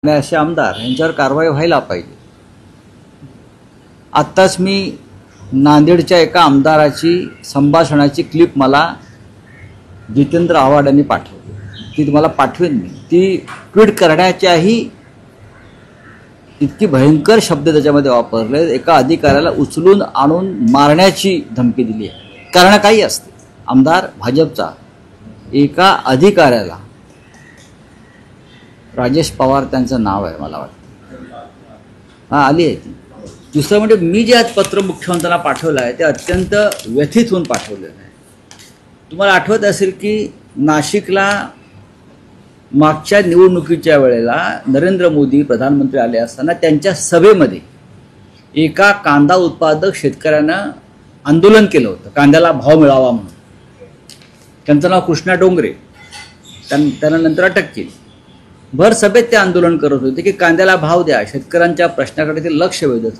आणि असे आमदार यांच्यावर कारवाई व्हायला पाहिजे। आत्ताच मी नांदेडच्या एका आमदाराची संभाषणाची क्लिप मला जितेंद्र आव्हाड यांनी पाठवली, ती तुम्हाला पाठवेन मी। ती ट्विट करण्याच्याही इतकी भयंकर शब्द त्याच्यामध्ये वापरले, एका अधिकाऱ्याला उचलून आणून मारण्याची धमकी दिली आहे। कारण काही असते, आमदार भाजपचा एका अधिकाऱ्याला, राजेश पवार त्यांचं नाव आहे मला वाटतं, हां आली आहे ती। दुसरं म्हणजे मी जे आज पत्र मुख्यमंत्र्यांना पाठवलं आहे ते अत्यंत व्यथित होऊन पाठवलेलं आहे। तुम्हाला आठवत असेल की नाशिकला मागच्या निवडणुकीच्या वेळेला नरेंद्र मोदी प्रधानमंत्री आले असताना त्यांच्या सभेमध्ये एका कांदा उत्पादक शेतकऱ्यानं आंदोलन केलं होतं, कांद्याला भाव मिळावा म्हणून। त्यांचं नाव कृष्णा डोंगरे, त्यांना नंतर अटक केली। भर सभेत ते आंदोलन करत होते की कांद्याला भाव द्या, शेतकऱ्यांच्या प्रश्नाकडे ते लक्ष वेधत होते।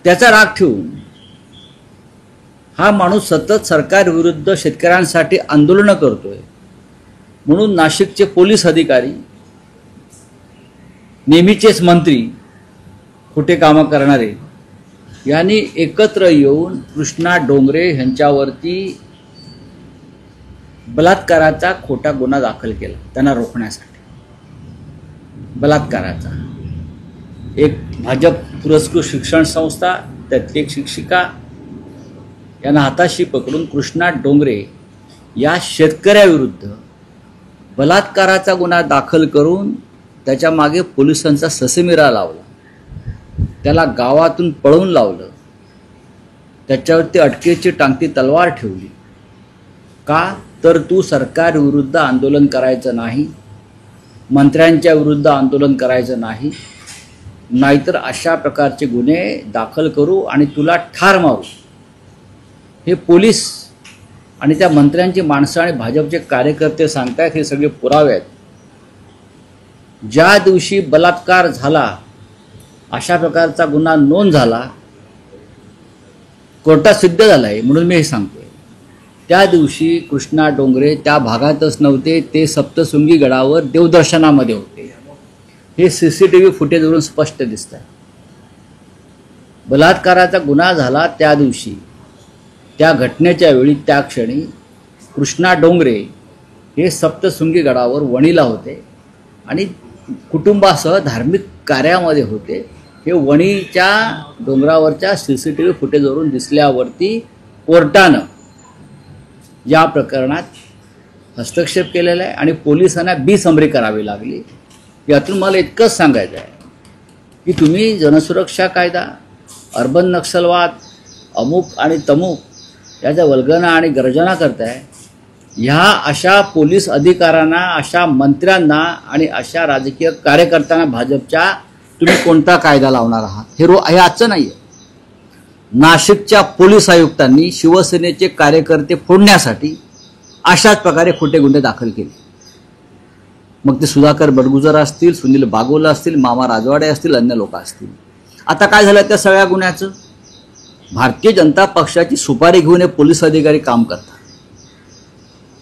त्याचा राग ठेवून हा माणूस सतत सरकार विरुद्ध शेतकऱ्यांसाठी आंदोलन करतोय म्हणून नाशिकचे पोलीस अधिकारी, नेहमीचेच मंत्री, खोटे कामं करणारे यांनी एकत्र येऊन कृष्णा डोंगरे यांच्यावरती बलात्काराचा खोटा गुन्हा दाखल केला, त्यांना रोखण्यासाठी। बलात्काराचा एक भाजप पुरस्कृत शिक्षण संस्था, त्यातली एक शिक्षिका यांना हाताशी पकडून कृष्णा डोंगरे या शेतकऱ्याविरुद्ध बलात्काराचा गुन्हा दाखल करून त्याच्या मागे पोलिसांचा ससेमिरा लावला, त्याला गावातून पळवून लावलं, त्याच्यावरती अटकेची टांगती तलवार ठेवली। का तर तू सरकार विरुद्ध आंदोलन करायचं नाही, मंत्र्यांच्या विरुद्ध आंदोलन करायचं नाही, नाहीतर अशा प्रकारचे गुन्हे दाखल करू आणि तुला ठार मारू। हे पोलीस आणि त्या मंत्र्यांची माणसं आणि भाजपचे कार्यकर्ते सांगतात, हे सगळे पुरावे आहेत। ज्या दिवशी बलात्कार झाला, अशा प्रकारचा गुन्हा नोंद झाला, कोर्टात सिद्ध झाला आहे म्हणून मी हे सांगतोय, त्या दिवशी कृष्णा डोंगरे त्या भागातच नव्हते, ते सप्तशृंगी गडावर देवदर्शनामध्ये होते। हे CCTV फुटेजवरून स्पष्ट दिसत आहे। बलात्काराचा गुन्हा झाला त्या दिवशी, त्या घटनेच्या वेळी, त्या क्षणी कृष्णा डोंगरे हे सप्तशृंगी गडावर वणीला होते आणि कुटुंबासह धार्मिक कार्यामध्ये होते। हे वणीच्या डोंगरावरच्या CCTV फुटेजवरून दिसल्यावरती कोर्टानं या प्रकरणात हस्तक्षेप केलेला आहे आणि पोलिसांना बेसमरी करावी लागली। यातून मला इतकंच सांगायचं आहे की तुम्ही जनसुरक्षा कायदा, अर्बन नक्षलवाद, अमुक आणि तमुक याच्या वल्गना आणि गर्जना करताय। ह्या अशा पोलीस अधिकाऱ्यांना, अशा मंत्र्यांना आणि अशा राजकीय कार्यकर्त्यांना भाजपच्या तुम्ही कोणता कायदा लावणार आहात? हे आजचं नाही आहे। नाशिकच्या पोलीस आयुक्तांनी शिवसेनेचे कार्यकर्ते फोडण्यासाठी अशाच प्रकारे खोटे गुन्हे दाखल केले। मग ते सुधाकर बडगुजर असतील, सुनील बागोल असतील, मामा राजवाडे असतील, अन्य लोक असतील। आता काय झालं त्या सगळ्या गुन्ह्याचं? भारतीय जनता पक्षाची सुपारी घेऊन हे पोलीस अधिकारी काम करतात।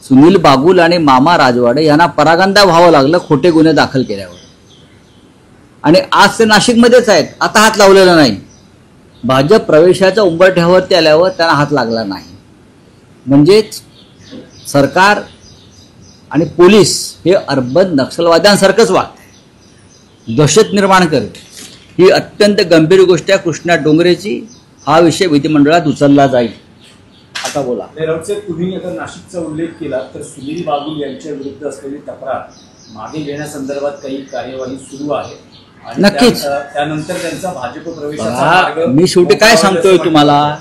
सुनील बागुल आणि मामा राजवाडे यांना परागंदा व्हावं लागलं खोटे गुन्हे दाखल केल्यावर, आणि आज ते नाशिकमध्येच आहेत। आता हात लावलेला नाही, भाजप प्रवेशाच्या उंबरठ्यावरती आल्यावर त्यांना हात लागला नाही। म्हणजेच सरकार आणि पोलीस हे अर्बन नक्षलवाद्यांसारखंच वागते, दहशत निर्माण करते। ही अत्यंत गंभीर गोष्ट आहे कृष्णा डोंगरेची। हा विषय विधिमंडळात उचलला जाईल। आता बोला। तुम्ही आता नाशिकचा उल्लेख केला तर सुनील बागुल यांच्या विरुद्ध असलेली तक्रार मागे घेण्यासंदर्भात काही कार्यवाही सुरू आहे। नक्कीच त्यानंतर त्यांचा भाजप प्रवेशाचा मी शेवटी काय सांगतोय तुम्हाला,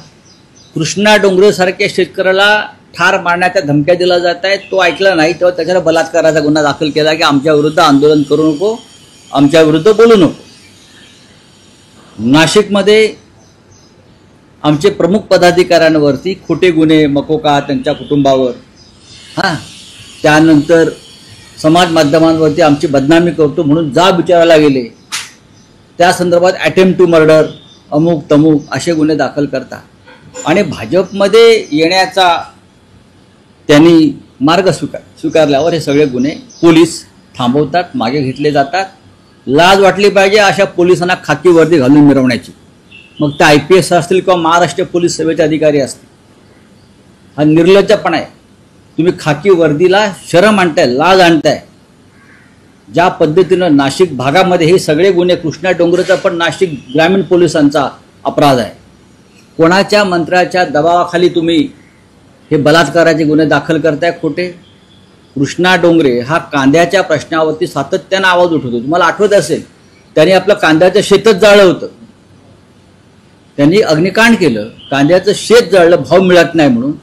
कृष्णा डोंगरे सारख्या शेतकऱ्याला ठार मारण्याच्या धमक्या दिल्या जात आहेत। तो ऐकला नाही तेव्हा त्याच्यावर बलात्काराचा गुन्हा दाखल केला की आमच्या विरुद्ध आंदोलन करू नको, आमच्या विरुद्ध बोलू नको। नाशिकमध्ये आमचे प्रमुख पदाधिकाऱ्यांवरती खोटे गुन्हे, मकोका त्यांच्या कुटुंबावर, त्यानंतर समाज माध्यमांवरती आमची बदनामी करतो म्हणून जाब विचारायला गेले, त्या संदर्भात अटेम्प्ट टू मर्डर, अमुक तमुक असे गुन्हे दाखल करतात। आणि भाजपमध्ये येण्याचा त्यांनी मार्ग स्वीकारल्यावर हे सगळे गुन्हे पोलीस थांबवतात, मागे घेतले जातात. लाज वाटली पाहिजे अशा पोलिसांना खाकी वर्दी घालून मिरवण्याची. मग ते IPS असतील किंवा महाराष्ट्र पोलीस सेवेचे अधिकारी असतील. हा निर्लज्जपणा आहे. तुम्ही खाकी वर्दीला शरम आणताय, लाज आणताय. ज्या पद्धतीनं नाशिक भागामध्ये हे सगळे गुन्हे, कृष्णा डोंगरेचा पण नाशिक ग्रामीण पोलिसांचा अपराध आहे. कोणाच्या मंत्र्याच्या दबावाखाली तुम्ही हे बलात्काराचे गुन्हे दाखल करताय खोटे? कृष्णा डोंगरे हा कांद्याच्या प्रश्नावरती सातत्यानं आवाज उठवतो. तुम्हाला आठवत असेल, त्यांनी आपलं कांद्याचं शेतच जाळलं होतं. त्यांनी अग्निकांड केलं, कांद्याचं शेत जाळलं भाव मिळत नाही म्हणून.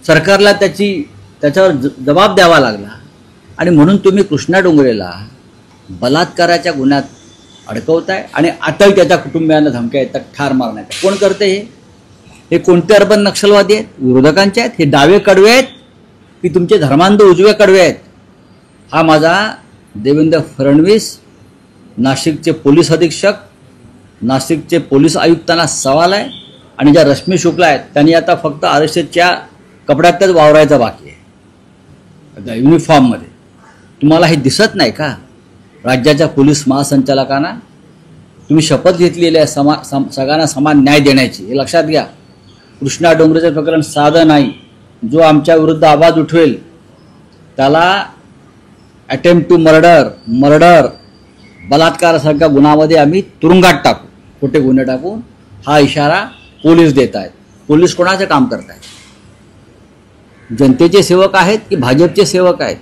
सरकारला त्याच्यावर जबाब द्यावा लागला. आणि म्हणून तुम्ही कृष्णा डोंगरेला बलात्काराच्या गुन्ह्यात अडकवताय आणि आताही त्याच्या कुटुंबियांना धमक्या येतात ठार मारण्याच्या. कोण करते हे? हे कोणते अर्बन नक्षलवादी आहेत? विरोधकांचे आहेत? हे डावे कडवे आहेत की तुमचे धर्मांध उजवे कडवे आहेत? हा माझा देवेंद्र फडणवीस, नाशिकचे पोलीस अधीक्षक, नाशिकचे पोलीस आयुक्तांना सवाल आहे. आणि ज्या रश्मी शुक्ला आहेत त्यांनी आता फक्त RSSच्या कपड्यातच वावरायचा बाकी आहे, युनिफॉर्ममध्ये. तुम्हाला हे दिसत नाही का? राज्याच्या पोलीस महासंचालकांना तुम्ही शपथ घेतलेली आहे सगळ्यांना समान न्याय देण्याची. हे लक्षात घ्या. कृष्णा डोंगरेचं प्रकरण साधं नाही. जो आमच्या विरुद्ध आवाज उठवेल त्याला अटेम्प्ट टू मर्डर, बलात्कारासारख्या गुन्ह्यामध्ये आम्ही तुरुंगात टाकू, खोटे गुन्हे टाकून. हा इशारा पोलीस देत आहेत. पोलीस कोणाचं काम करत आहेत? जनतेचे सेवक आहेत की भाजपचे सेवक आहेत?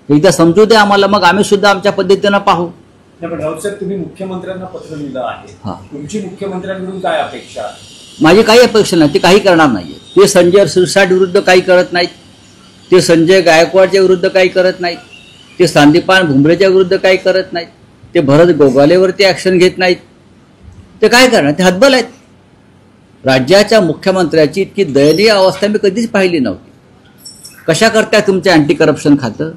एकदा समजू दे आम्हाला, मग आम्ही सुद्धा आमच्या पद्धतीनं पाहू. पण राऊत साहेब, तुम्ही मुख्यमंत्र्यांना पत्र लिहिलं आहे. तुमची मुख्यमंत्र्यांकडून काय अपेक्षा? माझी काही अपेक्षा नाही. ते काही करणार नाहीये. ते संजय सिरसाट विरुद्ध काही करत नाहीत. ते संजय गायकवाडच्या विरुद्ध काही करत नाहीत. ते संदीपान भुमरेच्या विरुद्ध काही करत नाहीत. ते भरत गोगालेवरती ॲक्शन घेत नाहीत. ते काय करणार? ते हतबल आहेत. राज्याच्या मुख्यमंत्र्याची इतकी दयनीय अवस्था मी कधीच पाहिली नव्हती. कशा करताय तुमचं अँटी करप्शन खातं?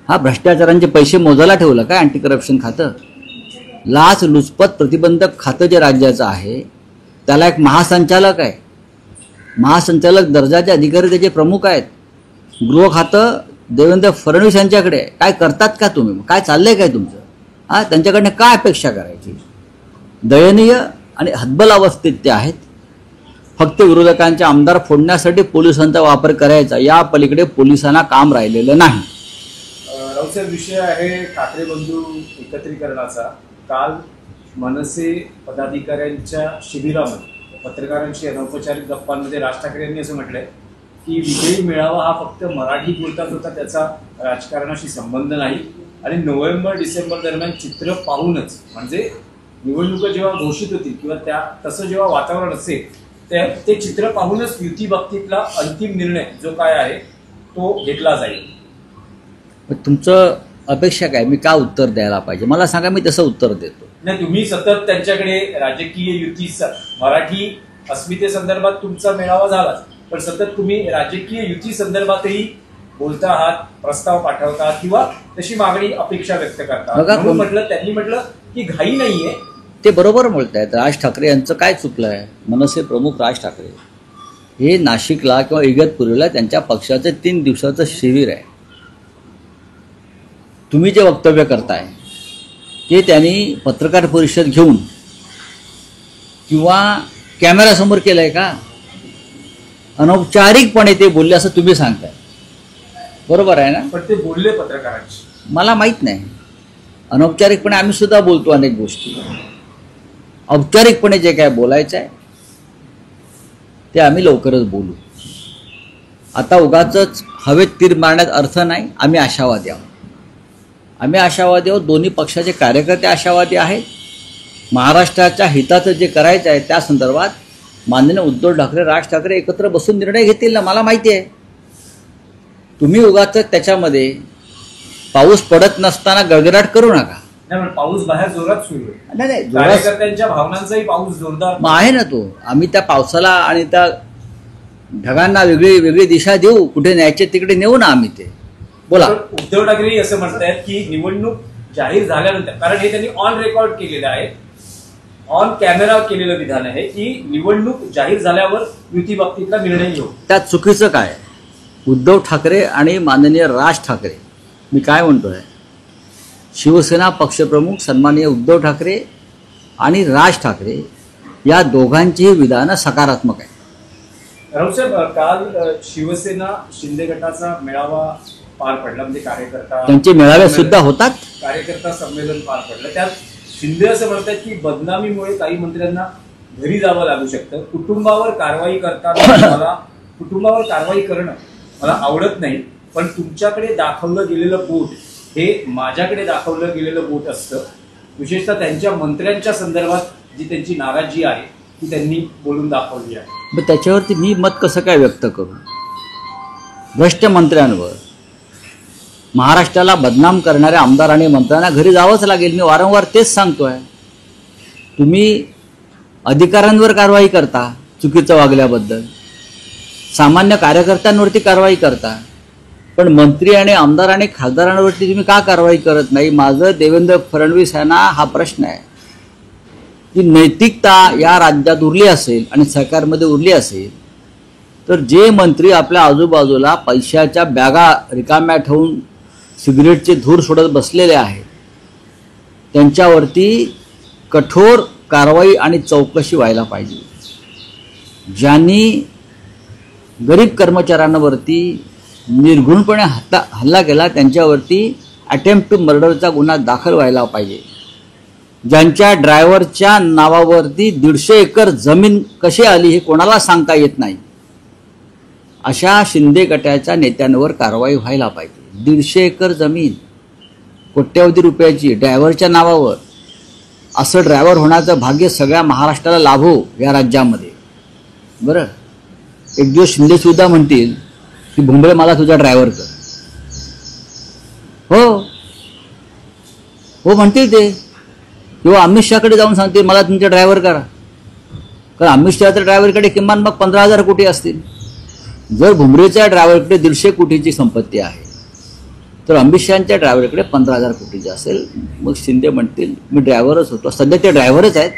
हा भ्रष्टाचारांचे पैसे मोजायला ठेवलं का अँटी करप्शन खातं? लाचलुचपत प्रतिबंधक खातं जे राज्याचं आहे त्याला एक महासंचालक आहे. महासंचालक दर्जाचे अधिकारी त्याचे प्रमुख आहेत. गृह खातं देवेंद्र फडणवीस यांच्याकडे आहे. काय करतात का तुम्ही? काय चाललंय काय तुमचं? त्यांच्याकडनं काय अपेक्षा करायची? दयनीय आणि हतबल अवस्थेत ते आहेत. फक्त विरोधकांचे आमदार फोडण्यासाठी पोलिसांचा वापर करायचा, या पलीकडे पोलिसांना काम राहिलेलं नाही. राऊतसाहेब, विषय आहे ठाकरे बंधू एकत्रीकरणाचा. काल मनसे पदाधिकाऱ्यांच्या शिबिरामध्ये पत्रकारांशी अनौपचारिक गप्पांमध्ये राज ठाकरे यांनी असं म्हटलंय की विजयी मेळावा हा फक्त मराठी बोलतात होता, त्याचा राजकारणाशी संबंध नाही. आणि नोव्हेंबर-डिसेंबर दरम्यान चित्र पाहूनच, म्हणजे निवडणुका जेव्हा घोषित होतील किंवा तसं जेव्हा वातावरण असेल ते चित्र पाहूनच युती बाबतीतला अंतिम निर्णय जो काय आहे तो घेतला जाईल. तुमचं अपेक्षा काय? मी का उत्तर द्यायला पाहिजे? मला सांगा, मी तसं उत्तर देतो. नाही, तुम्ही सतत त्यांच्याकडे राजकीय युती, मराठी अस्मितेसंदर्भात तुमचा मेळावा झाला, पण सतत तुम्ही राजकीय युती संदर्भातही बोलता आहात, प्रस्ताव पाठवता किंवा तशी मागणी अपेक्षा व्यक्त करता. त्यांनी म्हटलं की घाई नाहीये. ते बरोबर बोलतायत. राज ठाकरे यांचं काय चुकलं आहे? मनसे प्रमुख राज ठाकरे हे नाशिकला किंवा इगतपुरीला त्यांच्या पक्षाचं 3 दिवसाचं शिबिर आहे. तुम्ही जे वक्तव्य करताय ते त्यांनी पत्रकार परिषद घेऊन किंवा कॅमेरासमोर केलंय का? अनौपचारिकपणे ते बोलले असं तुम्ही सांगताय. बरोबर आहे ना? पण ते बोलले पत्रकारांशी, मला माहित नाही. अनौपचारिकपणे आम्ही सुद्धा बोलतो अनेक गोष्टी. औपचारिकपणे जे काय बोलायचं आहे ते आम्ही लवकरच बोलू. आता उगाचच हवेत तीर मारण्यात अर्थ नाही. आम्ही आशावादी आहोत. दोन्ही पक्षाचे कार्यकर्ते आशावादी आहेत. महाराष्ट्राच्या हिताचं जे करायचं आहे त्या संदर्भात माननीय उद्धव ठाकरे, राज ठाकरे एकत्र बसून निर्णय घेतील ना, मला माहिती आहे. तुम्ही उगाचच त्याच्यामध्ये पाऊस पडत नसताना गडगडाट करू नका. पाऊस बाहेर जोरात सुरू आहे. नाही, कार्यकर्त्यांच्या भावनांचाही पाऊस जोरदार आहे ना तो. आम्ही त्या पावसाला आणि त्या ढगांना वेगळी वेगळी दिशा देऊ. कुठे न्यायचे तिकडे नेऊ ना आम्ही. ते बोला. उद्धव ठाकरे असं म्हणतायत की निवडणूक जाहीर झाल्यानंतर, कारण हे त्यांनी ऑन रेकॉर्ड केलेलं आहे, ऑन कॅमेरा केलेलं विधान आहे की निवडणूक जाहीर झाल्यावर युती बाबतीतला निर्णय घेऊ. त्यात चुकीचं काय? उद्धव ठाकरे आणि माननीय राज ठाकरे मी काय म्हणतोय, शिवसेना पक्षप्रमुख सन्माननीय उद्धव ठाकरे आणि राज ठाकरे या दोघांचीही विधानं सकारात्मक आहे. राऊतसाहेब, काल शिवसेना शिंदे गटाचा मेळावा पार पडला, म्हणजे त्यांचे मेळावे सुद्धा होतात, कार्यकर्ता संमेलन पार पडलं. त्यात शिंदे असं म्हणतात की बदनामीमुळे काही मंत्र्यांना घरी जावं लागू शकतं. कुटुंबावर कारवाई करणं मला आवडत नाही, पण तुमच्याकडे दाखवलं गेलेलं बोट हे माझ्याकडे दाखवलं गेलेलं बोट असतं. विशेषतः त्यांच्या मंत्र्यांच्या संदर्भात जी त्यांची नाराजी आहे ती त्यांनी बोलून दाखवली आहे. मग त्याच्यावरती मी मत कसं काय व्यक्त करू? भ्रष्ट मंत्र्यांवर, महाराष्ट्राला बदनाम करणाऱ्या आमदार आणि मंत्र्यांना घरी जावंच लागेल. मी वारंवार तेच सांगतोय. तुम्ही अधिकाऱ्यांवर कारवाई करता चुकीचं वागल्याबद्दल, सामान्य कार्यकर्त्यांवरती कारवाई करता, पण मंत्री आणि आमदार आणि खासदारांवरती तुम्ही का कारवाई करत नाही? माझं देवेंद्र फडणवीस यांना हा प्रश्न आहे की नैतिकता या राज्यात उरली असेल आणि सरकारमध्ये उरली असेल तर जे मंत्री आपल्या आजूबाजूला पैशाच्या बॅगा रिकाम्या ठेवून सिगरेटचे धूर सोडत बसलेले आहेत त्यांच्यावरती कठोर कारवाई आणि चौकशी व्हायला पाहिजे. ज्यांनी गरीब कर्मचाऱ्यांवरती निर्घृणपणे हल्ला केला त्यांच्यावरती अटेम्प्ट टू मर्डरचा गुन्हा दाखल व्हायला पाहिजे. ज्यांच्या ड्रायव्हरच्या नावावरती 150 एकर जमीन कशी आली हे कोणाला सांगता येत नाही, अशा शिंदे गटाच्या नेत्यांवर कारवाई व्हायला पाहिजे. 150 एकर जमीन कोट्यवधी रुपयाची ड्रायव्हरच्या नावावर, असं ड्रायव्हर होण्याचं भाग्य सगळ्या महाराष्ट्राला लाभो या राज्यामध्ये. बरं, एक दिवस शिंदे सुद्धा म्हणतील की भुमरे मला तुझा ड्रायव्हर कर. हो हो म्हणतील ते, किंवा अमित शहाकडे जाऊन सांगतील मला तुमचे ड्रायव्हर करा. कारण अमित शहाच्या ड्रायव्हरकडे किमान मग 15,000 कोटी असतील. जर भुमरेच्या ड्रायव्हरकडे 150 कोटीची संपत्ती आहे तर अमित शहाच्या ड्रायव्हरकडे 15,000 कोटीची असेल. मग शिंदे म्हणतील मी ड्रायव्हरच होतो. सध्या ते ड्रायव्हरच आहेत.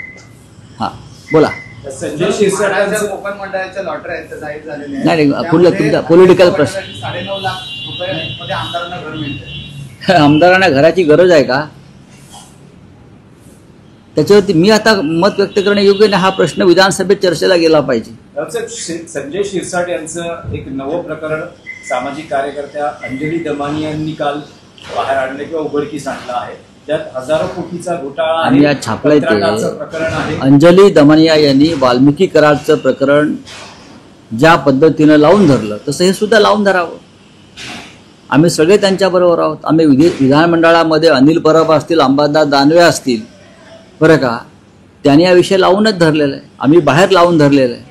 हां बोला. संजय शिरसाट कोकण मंडळाच्या लॉटरी आहेत जाहीर झालेल्या नाही तुमचा पॉलिटिकल प्रश्न. 9.5 लाख रुपये आमदारांना घर मिळते. आमदारांना घराची गरज आहे का? त्याच्यावरती मी आता मत व्यक्त करणे योग्य नाही. हा प्रश्न विधानसभेत चर्चेला गेला पाहिजे. संजय शिरसाट यांचं एक नवं प्रकरण सामाजिक कार्यकर्त्या अंजली दमानी यांनी काल बाहेर आणले किंवा उघडकीस आणलं आहे. त्यात हजारो कोटीचा घोटाळा आणि या छापलंय प्रकरण आहे. अंजली दमानिया यांनी वाल्मिकी करारचं प्रकरण ज्या पद्धतीनं लावून धरलं तसं हे सुद्धा लावून धरावं. आम्ही सगळे त्यांच्याबरोबर आहोत. आम्ही विधानमंडळामध्ये अनिल परब असतील, अंबादास दानवे असतील, बरं का, त्यांनी हा विषय लावूनच धरलेला आहे. आम्ही बाहेर लावून धरलेलं आहे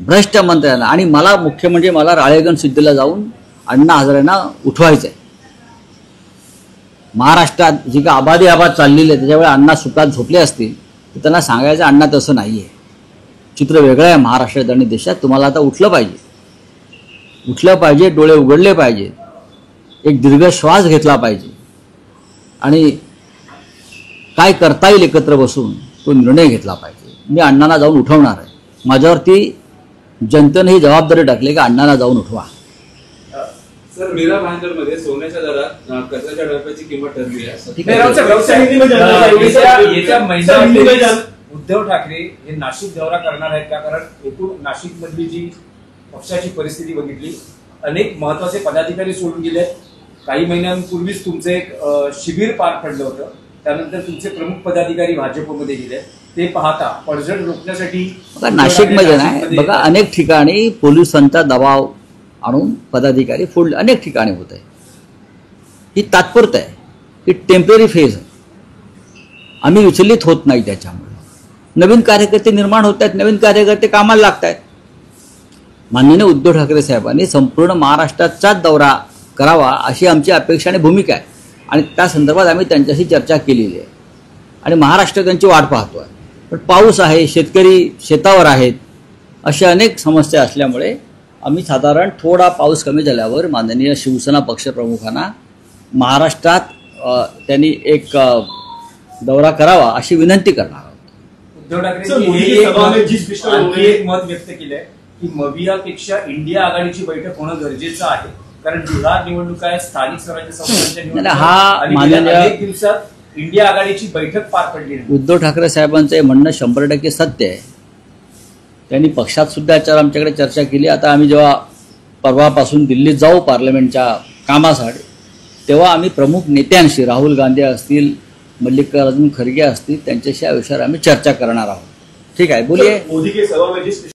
भ्रष्ट मंत्र्यांना. आणि मला मुख्य म्हणजे मला राळेगण सिद्धीला जाऊन अण्णा हजारेंना उठवायचं आहे. महाराष्ट्रात जी का आबादी चाललेली आहे त्याच्यावेळी अण्णा सुखात झोपले असतील तर त्यांना सांगायचं अण्णा तसं नाही आहे, चित्र वेगळं आहे महाराष्ट्रात आणि देशात. तुम्हाला आता उठलं पाहिजे, डोळे उघडले पाहिजे, एक दीर्घ श्वास घेतला पाहिजे आणि काय करता येईल एकत्र बसून तो निर्णय घेतला पाहिजे. मी अण्णांना जाऊन उठवणार आहे. माझ्यावरती जनतेने ही जबाबदारी टाकली की अण्णांना जाऊन उठवा. सर, मीरा भाईंदरमध्ये सोन्याच्या दरात कचऱ्याच्या डब्याची किंमत ठरली आहे. उद्धव ठाकरे हे नाशिक दौरा करणार आहेत का? कारण एकूण नाशिक मधली जी पक्षाची परिस्थिती बघितली, अनेक महत्वाचे पदाधिकारी सोडून गेले. काही महिन्यांपूर्वीच तुमचं एक शिबिर पार पडलं होतं, त्यानंतर तुमचे प्रमुख पदाधिकारी भाजपमध्ये गेले. ते पाहता पडझड रोखण्यासाठी नाशिकमध्ये नाही बघा, अनेक ठिकाणी पोलिसांचा दबाव आणून पदाधिकारी फोडले, अनेक ठिकाणी होत आहे. ही तात्पुरतं आहे, ही टेम्पररी फेज आहे. आम्ही विचलित होत नाही. त्याच्यामुळे नवीन कार्यकर्ते निर्माण होत आहेत, नवीन कार्यकर्ते कामाला लागत आहेत. माननीय उद्धव ठाकरे साहेबांनी संपूर्ण महाराष्ट्राचाच दौरा करावा अशी आमची अपेक्षा आणि भूमिका आहे. आणि त्या संदर्भात आम्ही त्यांच्याशी चर्चा केलेली आहे आणि महाराष्ट्र त्यांची वाट पाहतो आहे. पण पाऊस आहे, शेतकरी शेतावर आहेत, अशा अनेक समस्या असल्यामुळे आम्ही साधारण थोडा पाऊस कमी झाल्यावर माननीय शिवसेना पक्षप्रमुखांना महाराष्ट्रात त्यांनी एक दौरा करावा अशी विनंती करणार आहोत. उद्धव ठाकरे एक मत व्यक्त केलंय की मवियापेक्षा इंडिया आघाडीची बैठक होणं गरजेचं आहे. कारण बिहार निवडणूक आहे, स्थानिक स्वराज्य संस्थांच्या नाही, निवडणुका हा आणि माननीय- गेल्या अनेक दिवसात इंडिया आघाडीची बैठक पार पडली आहे. उद्धव ठाकरे साहेबांचं हे म्हणणं 100% सत्य आहे. त्यांनी पक्षात सुद्धा याच्यावर आमच्याकडे चर्चा केली. आता आम्ही जेव्हा परवापासून दिल्लीत जाऊ पार्लमेंटच्या कामासाठी, तेव्हा आम्ही प्रमुख नेत्यांशी, राहुल गांधी असतील, मल्लिकार्जुन खरगे असतील, त्यांच्याशी या विषयावर आम्ही चर्चा करणार आहोत. ठीक आहे, बोलिये. मोदी के सभा में जिस